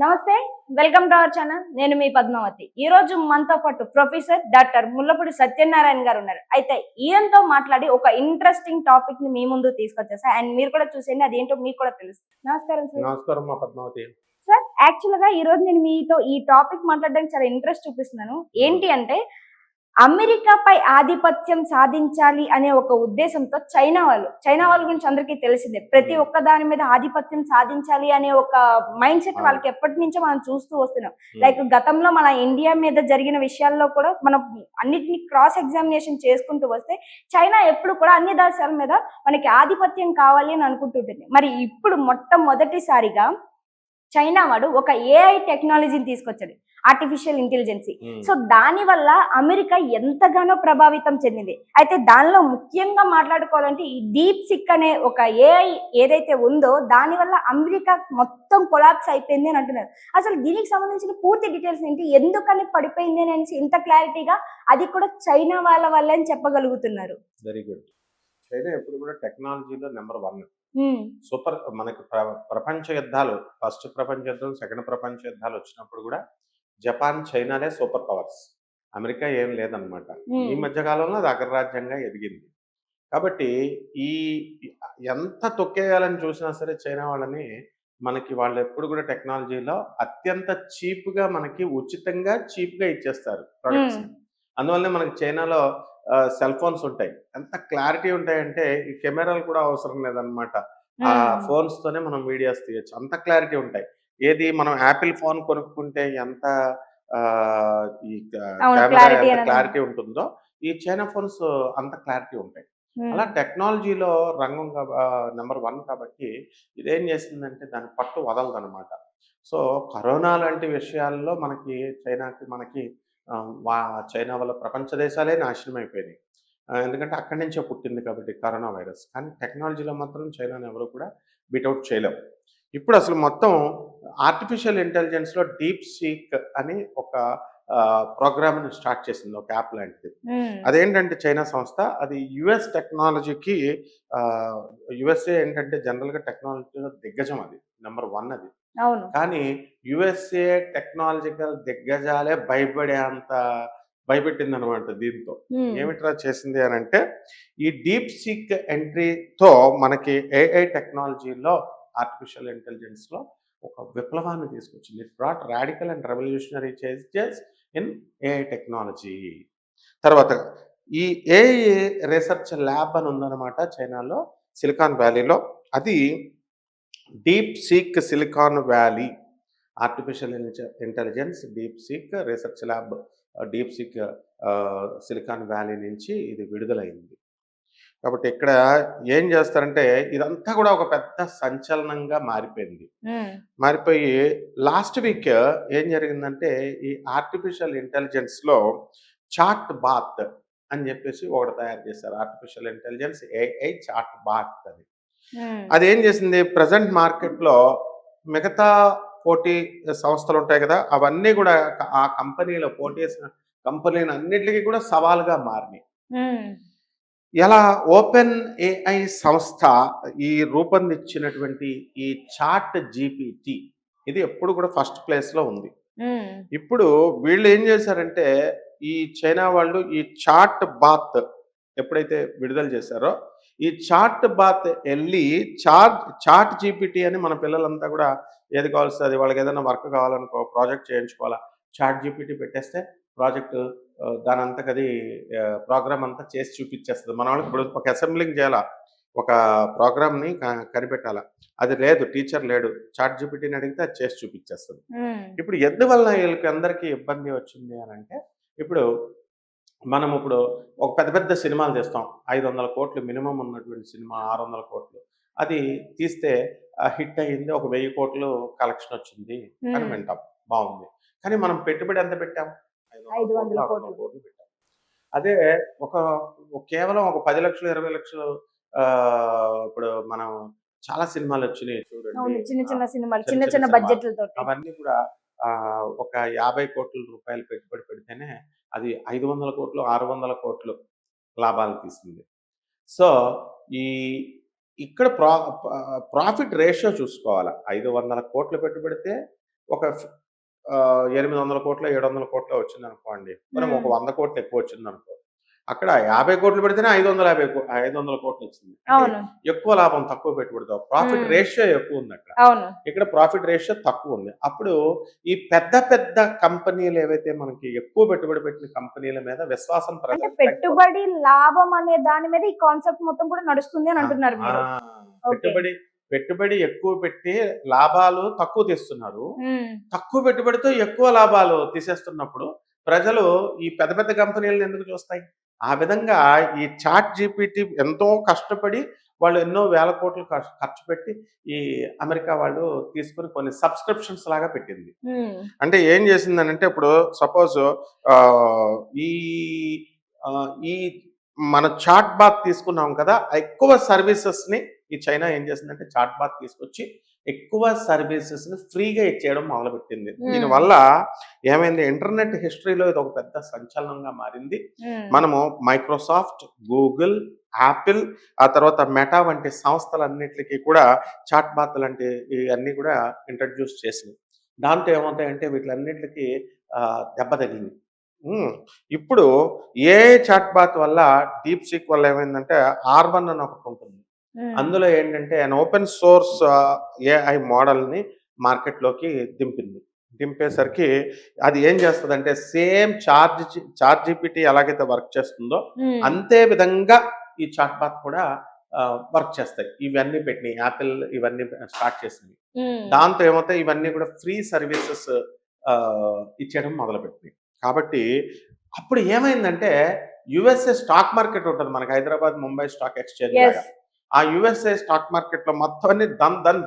నమస్తే. Welcome to our channel. నేను మీ పద్మావతి. ఈ రోజు మనతో పాటు ప్రొఫెసర్ డాక్టర్ ముల్లపూడి సత్యనారాయణ గారు ఉన్నారు. అయితే ఈయనతో మాట్లాడి ఒక ఇంట్రెస్టింగ్ టాపిక్ ని మీ ముందు తీసుకొచ్చేసా. అండ్ మీరు కూడా చూసేయండి, అదేంటో మీకు కూడా తెలుస్తుంది. నమస్కారం సార్. నమస్కారం మా పద్మావతి. సార్, యాక్చువల్ గా ఈ రోజు నేను మీతో ఈ టాపిక్ మాట్లాడడానికి చాలా ఇంట్రెస్ట్ చూపిస్తున్నాను. ఏంటి అంటే, అమెరికాపై ఆధిపత్యం సాధించాలి అనే ఒక ఉద్దేశంతో చైనా వాళ్ళ గురించి అందరికీ తెలిసిందే. ప్రతి ఒక్క దాని మీద ఆధిపత్యం సాధించాలి అనే ఒక మైండ్ సెట్ వాళ్ళకి ఎప్పటి నుంచో మనం చూస్తూ వస్తున్నాం. లైక్ గతంలో మన ఇండియా మీద జరిగిన విషయాల్లో కూడా మనం అన్నిటిని క్రాస్ ఎగ్జామినేషన్ చేసుకుంటూ వస్తే చైనా ఎప్పుడు కూడా అన్ని దేశాల మీద మనకి ఆధిపత్యం కావాలి అని అనుకుంటుంటుంది. మరి ఇప్పుడు మొట్టమొదటిసారిగా చైనా వాడు ఒక ఏఐ టెక్నాలజీని తీసుకొచ్చాడు, ఆర్టిఫిషియల్ ఇంటెలిజెన్స్. సో దాని వల్ల అమెరికా ఎంతగానో ప్రభావితం చెందింది. అయితే దానిలో ముఖ్యంగా మాట్లాడుకోవాలంటే ఈ డీప్ సిక్ అనే ఒక ఏఐ ఏదైతే ఉందో దాని వల్ల అమెరికా మొత్తం కొలాప్స్ అయిపోయింది అని అంటున్నారు. అసలు దీనికి సంబంధించిన పూర్తి డీటెయిల్స్ ఏంటి, ఎందుకని పడిపోయింది అని ఇంత క్లారిటీగా అది కూడా చైనా వాళ్ళ వల్లే అని చెప్పగలుగుతున్నారు. Very good. చైనా ఎప్పుడు కూడా టెక్నాలజీలో నెంబర్ 1. సూపర్. మనకి ప్రపంచ యుద్ధాలు, ఫస్ట్ ప్రపంచ యుద్ధం, సెకండ్ ప్రపంచ యుద్ధాలు వచ్చినప్పుడు కూడా జపాన్, చైనాలే సూపర్ పవర్స్. అమెరికా ఏం లేదనమాట. ఈ మధ్య కాలంలో అది అగ్రరాజ్యంగా ఎదిగింది. కాబట్టి ఈ ఎంత తొక్కేయాలని చూసినా సరే చైనా వాళ్ళని, మనకి వాళ్ళు ఎప్పుడు కూడా టెక్నాలజీలో అత్యంత చీప్గా, మనకి ఉచితంగా చీప్గా ఇచ్చేస్తారు ప్రొడక్ట్స్. అందువల్లనే మనకి చైనాలో సెల్ ఫోన్స్ ఉంటాయి. ఎంత క్లారిటీ ఉంటాయంటే ఈ కెమెరాలు కూడా అవసరం లేదనమాట. ఆ ఫోన్స్ తోనే మనం వీడియోస్ తీయచ్చు, అంత క్లారిటీ ఉంటాయి. ఏది మనం యాపిల్ ఫోన్ కొనుక్కుంటే ఎంత ఈ కెమెరా ఎంత క్లారిటీ ఉంటుందో ఈ చైనా ఫోన్స్ అంత క్లారిటీ ఉంటాయి. అలా టెక్నాలజీలో రంగం నెంబర్ 1 కాబట్టి ఇదేం చేసిందంటే దాని పట్టు వదలదనమాట. సో కరోనా లాంటి విషయాల్లో మనకి చైనాకి మనకి చైనా వల్ల ప్రపంచ దేశాలే నాశనం అయిపోయినాయి. ఎందుకంటే అక్కడి నుంచే పుట్టింది కాబట్టి కరోనా వైరస్. కానీ టెక్నాలజీలో మాత్రం చైనాని ఎవరు కూడా బీటౌట్ చేయలేం. ఇప్పుడు అసలు మొత్తం ఆర్టిఫిషియల్ ఇంటెలిజెన్స్లో డీప్ సీక్ అని ఒక ప్రోగ్రామ్ని స్టార్ట్ చేసింది, ఒక యాప్ లాంటిది. అదేంటంటే చైనా సంస్థ, అది యుఎస్ టెక్నాలజీకి, యుఎస్ఏ ఏంటంటే జనరల్గా టెక్నాలజీలో దిగ్గజం, అది నెంబర్ 1 అది. కానీ యుఎస్ఏ టెక్నాలజికల్ దిగ్గజాలే భయపెట్టింది అనమాట దీంతో. ఏమిట్రా చేసింది అని అంటే, ఈ డీప్ సీక్ ఎంట్రీతో మనకి ఏఐ టెక్నాలజీలో, ఆర్టిఫిషియల్ ఇంటెలిజెన్స్లో ఒక విప్లవాన్ని తీసుకొచ్చింది. It brought radical and revolutionary changes in AI technology. తర్వాత ఈ ఏఐ రీసెర్చ్ ల్యాబ్ అని ఉందన్నమాట చైనాలో, సిలికాన్ వ్యాలీలో. అది deep seek silicon valley artificial intelligence deep seek research lab, deep seek silicon valley నుంచి ఇది విడుదలైంది. కాబట్టి ఇక్కడ ఏం చేస్తారంటే ఇదంతా కూడా ఒక పెద్ద సంచలనంగా మారిపోయి లాస్ట్ వీక్ ఏం జరిగిందంటే, ఈ ఆర్టిఫిషియల్ ఇంటెలిజెన్స్లో చాట్ బాత్ అని చెప్పేసి ఒకటి తయారు చేశారు. ఆర్టిఫిషియల్ ఇంటెలిజెన్స్ ఏఐ చాట్ బాత్ అని. అదేం చేసింది, ప్రజెంట్ మార్కెట్లో మిగతా పోటీ సంస్థలు ఉంటాయి కదా, అవన్నీ కూడా ఆ కంపెనీలో పోటీ చేసిన కంపెనీలు అన్నిటికీ కూడా సవాల్గా మారినాయి. ఎలా ఓపెన్ ఏఐ సంస్థ ఈ రూపొందించినటువంటి ఈ చాట్ జీపీటీ, ఇది ఎప్పుడు కూడా ఫస్ట్ ప్లేస్లో ఉంది. ఇప్పుడు వీళ్ళు ఏం చేశారంటే, ఈ చైనా వాళ్ళు ఈ చాట్ బాత్ ఎప్పుడైతే విడుదల చేశారో, ఈ చాట్ బాత్ వెళ్ళి చాట్ జీపీటీ అని మన పిల్లలంతా కూడా ఏది కావాల్సి అది, వాళ్ళకి ఏదైనా వర్క్ కావాలనుకో, ప్రాజెక్ట్ చేయించుకోవాలా, చాట్ జీపీటీ పెట్టేస్తే ప్రాజెక్టు దాని అంతకది ప్రోగ్రామ్ అంతా చేసి చూపించేస్తుంది. మన వాళ్ళకి ఇప్పుడు ఒక అసెంబ్లింగ్ చేయాలా, ఒక ప్రోగ్రామ్ని కనిపెట్టాలా, అది లేదు, టీచర్ లేడు, చాట్ జీపీటీని అడిగితే అది చేసి చూపించేస్తుంది. ఇప్పుడు ఎందువల్ల వీళ్ళకి అందరికీ ఇబ్బంది వచ్చింది అని అంటే, ఇప్పుడు మనం ఇప్పుడు ఒక పెద్ద పెద్ద సినిమాలు తీస్తాం, 500 కోట్లు మినిమం ఉన్నటువంటి సినిమా, 600 కోట్లు అది తీస్తే హిట్ అయ్యింది, ఒక 1000 కోట్లు కలెక్షన్ వచ్చింది అని వింటాం, బాగుంది. కానీ మనం పెట్టుబడి ఎంత పెట్టాం, 500 కోట్లు పెట్టాం. అదే కేవలం ఒక 10 లక్షలు 20 లక్షలు, ఇప్పుడు మనం చాలా సినిమాలు వచ్చినాయి చూడండి, చిన్న బడ్జెట్లతో, అవన్నీ కూడా ఒక 50 కోట్ల రూపాయలు పెట్టుబడి పెడితేనే అది 500 కోట్లు 600 కోట్లు లాభాలు తీస్తుంది. సో ఇక్కడ ప్రాఫిట్ రేషియో చూసుకోవాలి. 500 కోట్లు పెట్టుబడితే ఒక 800 కోట్లు 700 కోట్లు వచ్చింది అనుకోండి, మనం ఒక 100 కోట్లు ఎక్కువ వచ్చింది అనుకో, అక్కడ 50 కోట్లు పెడితేనే 500 కోట్లు వచ్చింది. అంటే అవును. ఎక్కువ లాభం తక్కువ పెట్టుబడితో ప్రాఫిట్ రేషియో ఎక్కువ ఉంది అక్కడ. అవును. ఇక్కడ ప్రాఫిట్ రేషియో తక్కువ ఉంది. అప్పుడు ఈ పెద్ద పెద్ద కంపెనీలు ఏవైతే మనకి ఎక్కువ పెట్టుబడి పెట్టిన కంపెనీల మీద విశ్వాసం అంటే ప్రజలకు తగ్గిపోతుంది. పెట్టుబడి లాభం అనే దాని మీద ఈ కాన్సెప్ట్ మొత్తం కూడా నడుస్తుంది అని అంటున్నారు ఆ, మీరు. ఓకే. పెట్టుబడి ఎక్కువ పెట్టి లాభాలు తక్కువ తీస్తున్నారు. ఉమ్. తక్కువ పెట్టుబడితో ఎక్కువ లాభాలు తీసేస్తున్నప్పుడు ప్రజలు ఈ పెద్ద పెద్ద కంపెనీలను ఎందుకు చూస్తాయి? ఆ విధంగా ఈ చాట్ జీపీటీ ఎంతో కష్టపడి వాళ్ళు ఎన్నో వేల కోట్లు ఖర్చు పెట్టి ఈ అమెరికా వాళ్ళు తీసుకొని కొన్ని సబ్స్క్రిప్షన్స్ లాగా పెట్టింది. ఉమ్. అంటే ఏం చేసిందనంటే ఇప్పుడు సపోజ్ ఈ ఈ మన చాట్ బాత్ తీసుకున్నాం కదా, ఎక్కువ సర్వీసెస్ని ఈ చైనా ఏం చేసిందంటే చాట్ బాత్ తీసుకొచ్చి ఎక్కువ సర్వీసెస్ని ఫ్రీగా ఇచ్చేయడం మొదలుపెట్టింది. దీనివల్ల ఏమైంది, ఇంటర్నెట్ హిస్టరీలో ఇది ఒక పెద్ద సంచలనంగా మారింది. ఉమ్. మనము మైక్రోసాఫ్ట్, గూగుల్, యాపిల్, ఆ తర్వాత మెటా వంటి సంస్థలన్నిటికీ కూడా చాట్ బాత్ లాంటి ఇవన్నీ కూడా ఇంట్రడ్యూస్ చేసింది. దాంతో ఏమవుతాయంటే వీటిలన్నిటికీ దెబ్బ తగిలింది. ఇప్పుడు ఏ చాట్ బాత్ వల్ల డీప్ సీక్ వల్ల ఏమైందంటే R1 అని ఒకటి ఉంటుంది. ఉమ్. అందులో ఏంటంటే an ఓపెన్ సోర్స్ ఏఐ మోడల్ని మార్కెట్లోకి దింపేసరికి అది ఏం చేస్తుందంటే సేమ్ చాట్ జీపీటీ ఎలాగైతే వర్క్ చేస్తుందో ఉమ్. అంతే విధంగా ఈ చాట్ బాత్ కూడా వర్క్ చేస్తాయి. ఇవన్నీ పెట్టినాయి, యాపిల్ ఇవన్నీ స్టార్ట్ చేసింది. ఉమ్. దాంతో ఏమవుతాయి, ఇవన్నీ కూడా ఫ్రీ సర్వీసెస్ ఇచ్చేయడం మొదలుపెట్టినాయి. కాబట్టి అప్పుడు ఏమైందంటే యుఎస్ఏ స్టాక్ మార్కెట్ ఉంటుంది మనకి, Hyderabad Mumbai stock exchange Yes. లాగా. ఆ యుఎస్ఏ స్టాక్ మార్కెట్లో మొత్తం అన్ని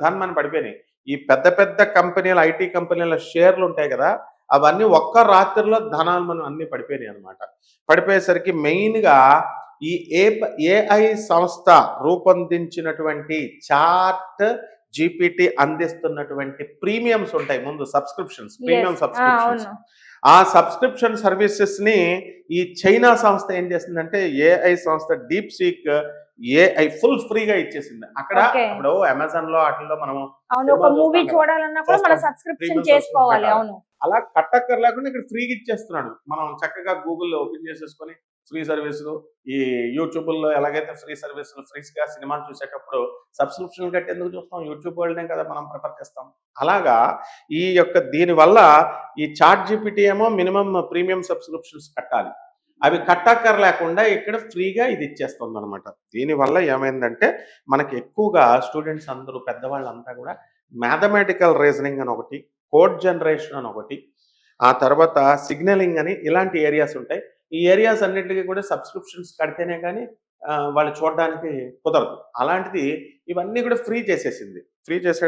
ధన్ అని పడిపోయినాయి. ఈ పెద్ద పెద్ద కంపెనీల ఐటీ కంపెనీల షేర్లు ఉంటాయి కదా, అవన్నీ ఒక్క రాత్రిలో ధనాలు అన్ని పడిపోయినాయి అనమాట. పడిపోయేసరికి మెయిన్గా ఈ ఏఐ సంస్థ రూపొందించినటువంటి చాట్ జీపీటీ అందిస్తున్నటువంటి ప్రీమియమ్స్ ఉంటాయి ముందు, ప్రీమియం Yes. సబ్స్క్రిప్షన్స్. అవును. ఆ సబ్స్క్రిప్షన్ సర్వీసెస్ ని ఈ చైనా సంస్థ ఏం చేసిందంటే ఏఐ సంస్థ డీప్ సీక్ ఏఐ ఫుల్ ఫ్రీగా ఇచ్చేసింది. అక్కడ Okay. ఇప్పుడు అమెజాన్ లో వాటిల్లో మనం అవును. ఒక సినిమా మూవీ చూస్తాం కదా, చూడాలన్నా కూడా మన చూస్తాం. సబ్స్క్రిప్షన్ Premium చేసుకోవాలి. subscription అవును. అలా కట్టక్కర్ లేకుండా ఇక్కడ ఫ్రీగా ఇచ్చేస్తున్నాడు. మనం చక్కగా గూగుల్లో ఓపెన్ చేసేసుకొని ఫ్రీ సర్వీసులు, ఈ యూట్యూబ్లో ఎలాగైతే ఫ్రీ సర్వీసులు ఫ్రీగా సినిమాలు చూసేటప్పుడు సబ్స్క్రిప్షన్ కట్టి ఎందుకు చూస్తాం, యూట్యూబ్ వరల్డ్నే కదా మనం ప్రిఫర్ చేస్తాం. అలాగా ఈ యొక్క దీనివల్ల ఈ చాట్ జీపీటీ ఏమో మినిమం ప్రీమియం సబ్స్క్రిప్షన్స్ కట్టాలి, అవి కట్టక్కర్ లేకుండా ఇక్కడ ఫ్రీగా ఇది ఇచ్చేస్తుంది అనమాట. దీనివల్ల ఏమైందంటే మనకి ఎక్కువగా స్టూడెంట్స్ అందరూ పెద్దవాళ్ళంతా కూడా మ్యాథమెటికల్ రీజనింగ్ అని ఒకటి, కోడ్ జనరేషన్ అని ఒకటి, ఆ తర్వాత సిగ్నలింగ్ అని ఇలాంటి ఏరియాస్ ఉంటాయి. ఈ ఏరియాస్ అన్నిటికీ కూడా సబ్స్క్రిప్షన్స్ కడితేనే కానీ వాళ్ళు చూడడానికి కుదరదు. అలాంటిది ఇవన్నీ కూడా ఫ్రీ చేసేసింది. ఫ్రీ చేసేయడం